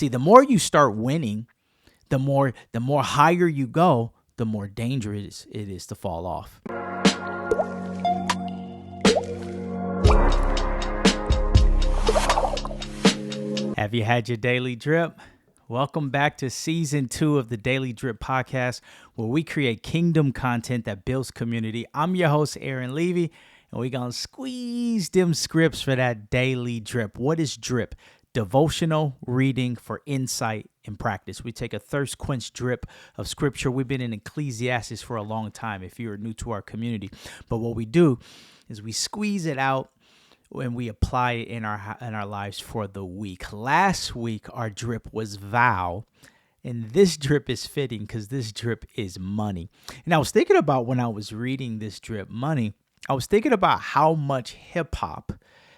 See, the more you start winning, the more higher you go, the more dangerous it is to fall off. Have you had your daily drip? Welcome back to season 2 of the Daily Drip podcast, where we create kingdom content that builds community. I'm your host, Aaron Levy, and we're going to squeeze them scripts for that daily drip. What is drip? Devotional reading for insight and practice. We take a thirst-quenched drip of scripture. We've been in Ecclesiastes for a long time if you're new to our community. But what we do is we squeeze it out and we apply it in our lives for the week. Last week, our drip was vow, and this drip is fitting because this drip is money. And I was thinking about when I was reading this drip, money, I was thinking about how much hip-hop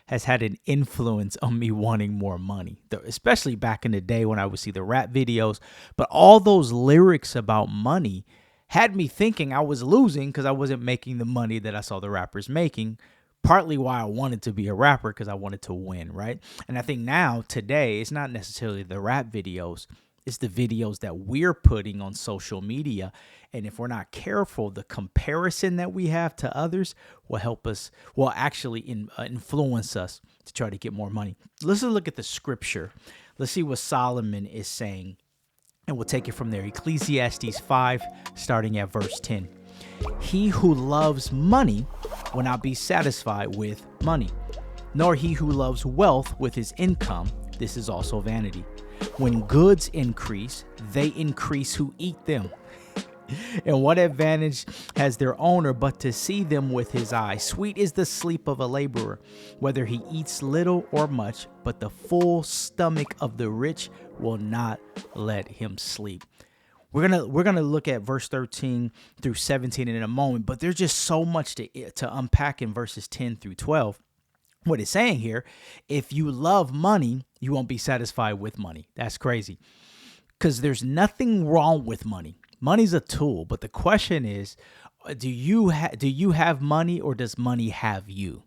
has had an influence on me wanting more money, especially back in the day when I would see the rap videos. But all those lyrics about money had me thinking I was losing because I wasn't making the money that I saw the rappers making. Partly why I wanted to be a rapper, because I wanted to win, right? And I think now, today, it's not necessarily the rap videos. It's the videos that we're putting on social media. And if we're not careful, the comparison that we have to others will actually influence us to try to get more money. Let's look at the scripture. Let's see what Solomon is saying. And we'll take it from there. Ecclesiastes 5, starting at verse 10. He who loves money will not be satisfied with money, nor he who loves wealth with his income. This is also vanity. When goods increase, they increase who eat them. And what advantage has their owner but to see them with his eyes? Sweet is the sleep of a laborer, whether he eats little or much, but the full stomach of the rich will not let him sleep. We're gonna look at verse 13 through 17 in a moment, but there's just so much to unpack in verses 10 through 12. What it's saying here, if you love money, you won't be satisfied with money. That's crazy, because there's nothing wrong with money. Money's a tool, but the question is, do you have money, or does money have you?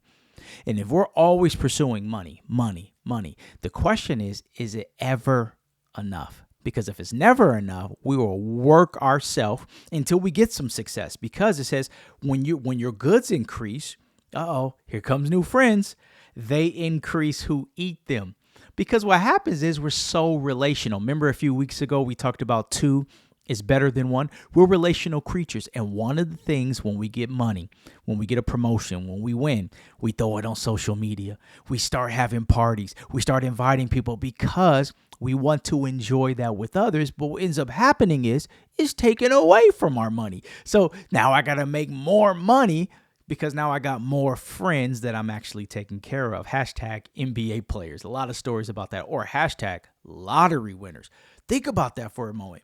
And if we're always pursuing money, the question is it ever enough? Because if it's never enough, we will work ourselves until we get some success. Because it says when your goods increase, here comes new friends. They increase who eat them. Because what happens is we're so relational. Remember a few weeks ago we talked about 2 is better than 1. We're relational creatures. And one of the things when we get money, when we get a promotion, when we win, we throw it on social media. We start having parties. We start inviting people because we want to enjoy that with others. But what ends up happening is it's taken away from our money. So now I got to make more money because now I got more friends that I'm actually taking care of. Hashtag NBA players. A lot of stories about that. Or hashtag lottery winners. Think about that for a moment.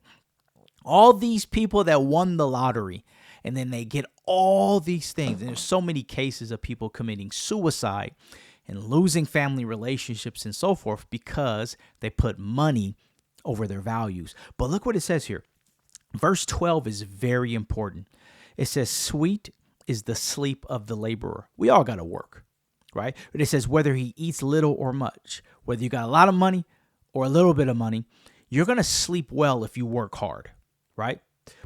All these people that won the lottery, and then they get all these things. And there's so many cases of people committing suicide and losing family relationships and so forth because they put money over their values. But look what it says here. Verse 12 is very important. It says, sweet is the sleep of the laborer. We all got to work, right? But it says, whether he eats little or much, whether you got a lot of money or a little bit of money, you're going to sleep well if you work hard. Right?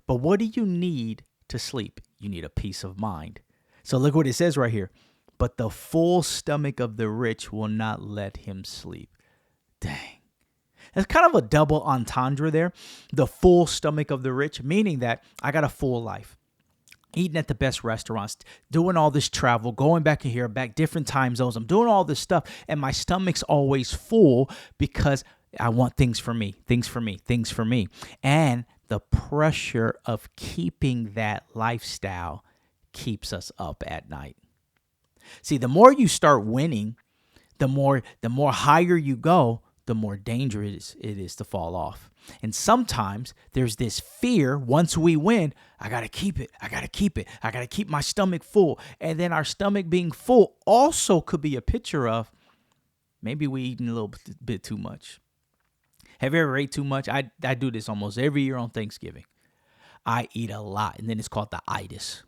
But what do you need to sleep? You need a peace of mind. So look what it says right here. But the full stomach of the rich will not let him sleep. Dang. That's kind of a double entendre there. The full stomach of the rich, meaning that I got a full life. Eating at the best restaurants, doing all this travel, going back and here, back different time zones. I'm doing all this stuff and my stomach's always full because I want things for me. And the pressure of keeping that lifestyle keeps us up at night. See, the more you start winning, the more higher you go, the more dangerous it is to fall off. And sometimes there's this fear, once we win, I got to keep it. I got to keep my stomach full. And then our stomach being full also could be a picture of maybe we eating a little bit too much. Have you ever ate too much? I do this almost every year on Thanksgiving. I eat a lot, and then it's called the itis.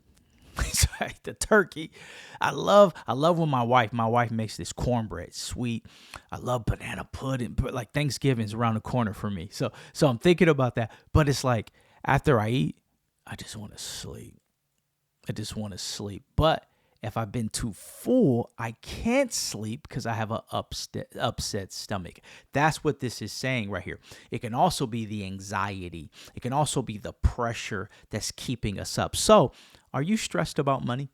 So right? The turkey. I love when my wife makes this cornbread sweet. I love banana pudding, but like Thanksgiving's around the corner for me. So I'm thinking about that. But it's like after I eat, I just want to sleep. But if I've been too full, I can't sleep because I have an upset stomach. That's what this is saying right here. It can also be the anxiety. It can also be the pressure that's keeping us up. So, are you stressed about money?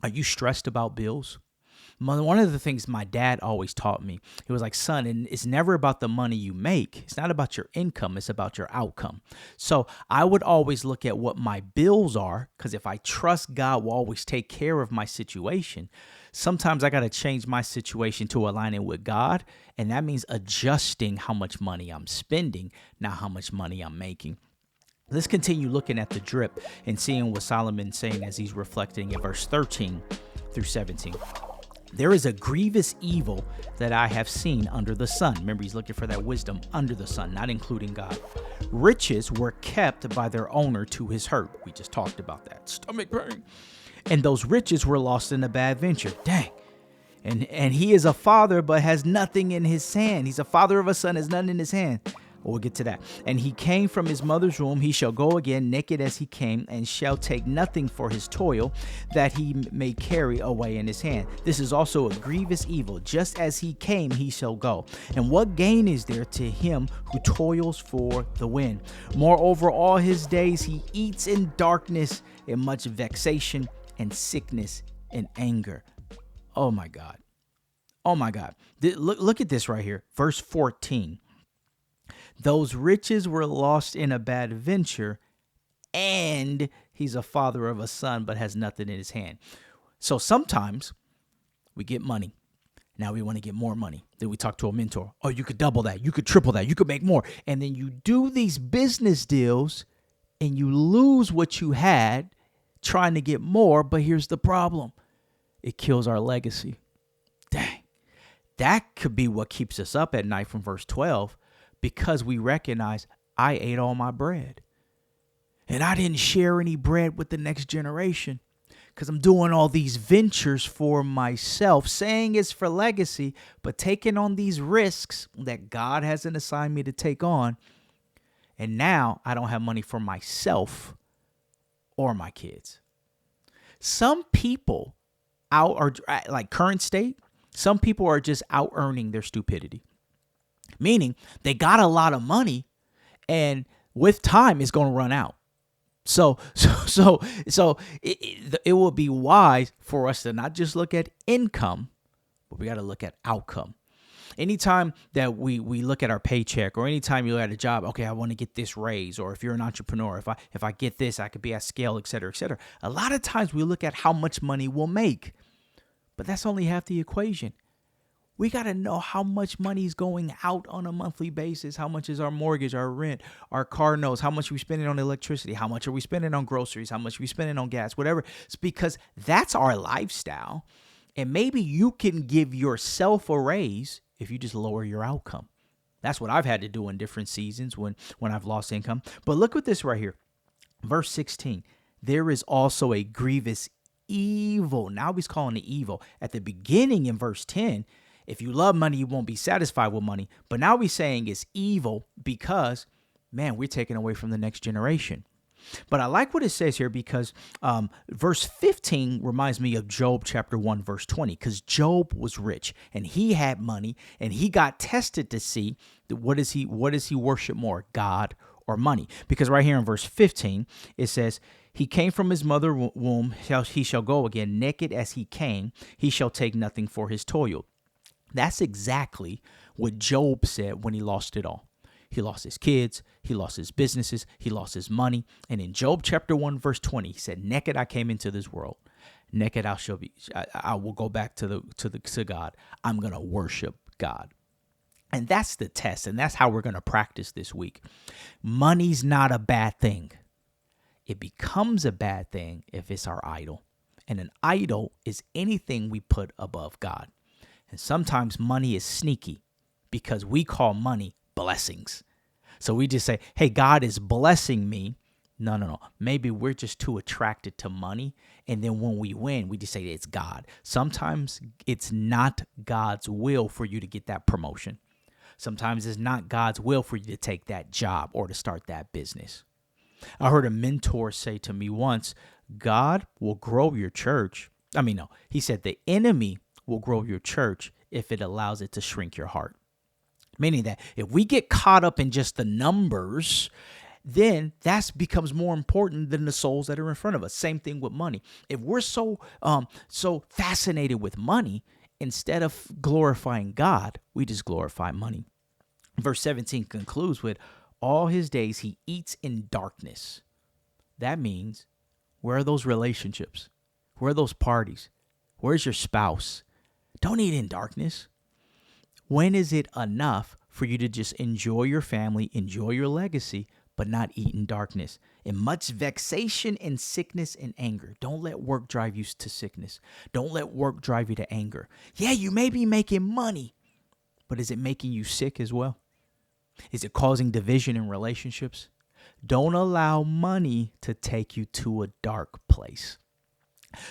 Are you stressed about bills? One of the things my dad always taught me, he was like, son, and it's never about the money you make. It's not about your income. It's about your outcome. So I would always look at what my bills are, because if I trust God will always take care of my situation, sometimes I got to change my situation to align it with God. And that means adjusting how much money I'm spending, not how much money I'm making. Let's continue looking at the drip and seeing what Solomon's saying as he's reflecting in verse 13 through 17. There is a grievous evil that I have seen under the sun. Remember, he's looking for that wisdom under the sun, not including God. Riches were kept by their owner to his hurt. We just talked about that. Stomach pain. And those riches were lost in a bad venture. Dang. And he is a father, but has nothing in his hand. He's a father of a son, has nothing in his hand. We'll get to that. And he came from his mother's womb. He shall go again naked as he came, and shall take nothing for his toil that he may carry away in his hand. This is also a grievous evil. Just as he came, he shall go. And what gain is there to him who toils for the wind? Moreover, all his days he eats in darkness, in much vexation and sickness and anger. Oh my God. Oh my God. Look at this right here. Verse 14. Those riches were lost in a bad venture, and he's a father of a son, but has nothing in his hand. So sometimes we get money. Now we want to get more money. Then we talk to a mentor. Oh, you could double that. You could triple that. You could make more. And then you do these business deals and you lose what you had trying to get more. But here's the problem. It kills our legacy. Dang. That could be what keeps us up at night from verse 12. Because we recognize I ate all my bread and I didn't share any bread with the next generation because I'm doing all these ventures for myself, saying it's for legacy, but taking on these risks that God hasn't assigned me to take on. And now I don't have money for myself or my kids. Some people are like current state. Some people are just out earning their stupidity. Meaning they got a lot of money, and with time, it's going to run out. So it will be wise for us to not just look at income, but we got to look at outcome. Anytime that we look at our paycheck, or anytime you look at a job, okay, I want to get this raise, or if you're an entrepreneur, if I get this, I could be at scale, et cetera, et cetera. A lot of times we look at how much money we'll make, but that's only half the equation. We got to know how much money is going out on a monthly basis. How much is our mortgage, our rent, our car notes? How much are we spending on electricity? How much are we spending on groceries? How much are we spending on gas? Whatever. It's because that's our lifestyle. And maybe you can give yourself a raise if you just lower your outcome. That's what I've had to do in different seasons when I've lost income. But look at this right here. Verse 16. There is also a grievous evil. Now he's calling it evil. At the beginning in verse 10, if you love money, you won't be satisfied with money. But now he's saying it's evil because, man, we're taking away from the next generation. But I like what it says here because verse 15 reminds me of Job chapter 1, verse 20, because Job was rich and he had money and he got tested to see what does he worship more, God or money? Because right here in verse 15, it says, he came from his mother's womb, he shall go again, naked as he came, he shall take nothing for his toil. That's exactly what Job said when he lost it all. He lost his kids, he lost his businesses, he lost his money. And in Job chapter 1, verse 20, he said, naked I came into this world. Naked I shall be. I will go back to God. I'm going to worship God. And that's the test. And that's how we're going to practice this week. Money's not a bad thing. It becomes a bad thing if it's our idol. And an idol is anything we put above God. And sometimes money is sneaky because we call money blessings. So we just say, hey, God is blessing me, No, no, no. Maybe we're just too attracted to money. And then when we win, we just say it's God. Sometimes it's not God's will for you to get that promotion. Sometimes it's not God's will for you to take that job or to start that business. I heard a mentor say to me once, God will grow your church. No, he said the enemy will grow your church if it allows it to shrink your heart. Meaning that if we get caught up in just the numbers, then that becomes more important than the souls that are in front of us. Same thing with money. If we're so fascinated with money, instead of glorifying God, we just glorify money. Verse 17 concludes with, all his days he eats in darkness. That means, where are those relationships? Where are those parties? Where's your spouse? Don't eat in darkness. When is it enough for you to just enjoy your family, enjoy your legacy, but not eat in darkness? In much vexation and sickness and anger. Don't let work drive you to sickness. Don't let work drive you to anger. Yeah, you may be making money, but is it making you sick as well? Is it causing division in relationships? Don't allow money to take you to a dark place.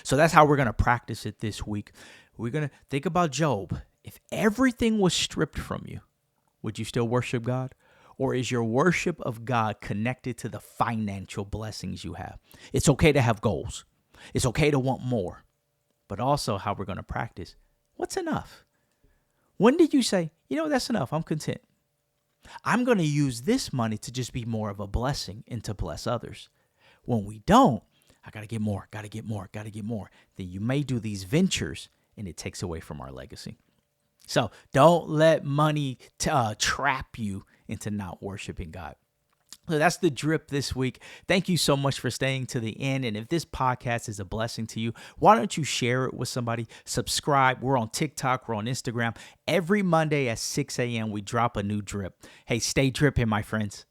So that's how we're going to practice it this week. We're going to think about Job. If everything was stripped from you, would you still worship God? Or is your worship of God connected to the financial blessings you have? It's okay to have goals. It's okay to want more. But also how we're going to practice. What's enough? When did you say, that's enough, I'm content? I'm going to use this money to just be more of a blessing and to bless others. When we don't, I got to get more, got to get more. Then you may do these ventures and it takes away from our legacy. So don't let money trap you into not worshiping God. So that's the drip this week. Thank you so much for staying to the end. And if this podcast is a blessing to you, why don't you share it with somebody? Subscribe. We're on TikTok. We're on Instagram. Every Monday at 6 a.m. we drop a new drip. Hey, stay dripping, my friends.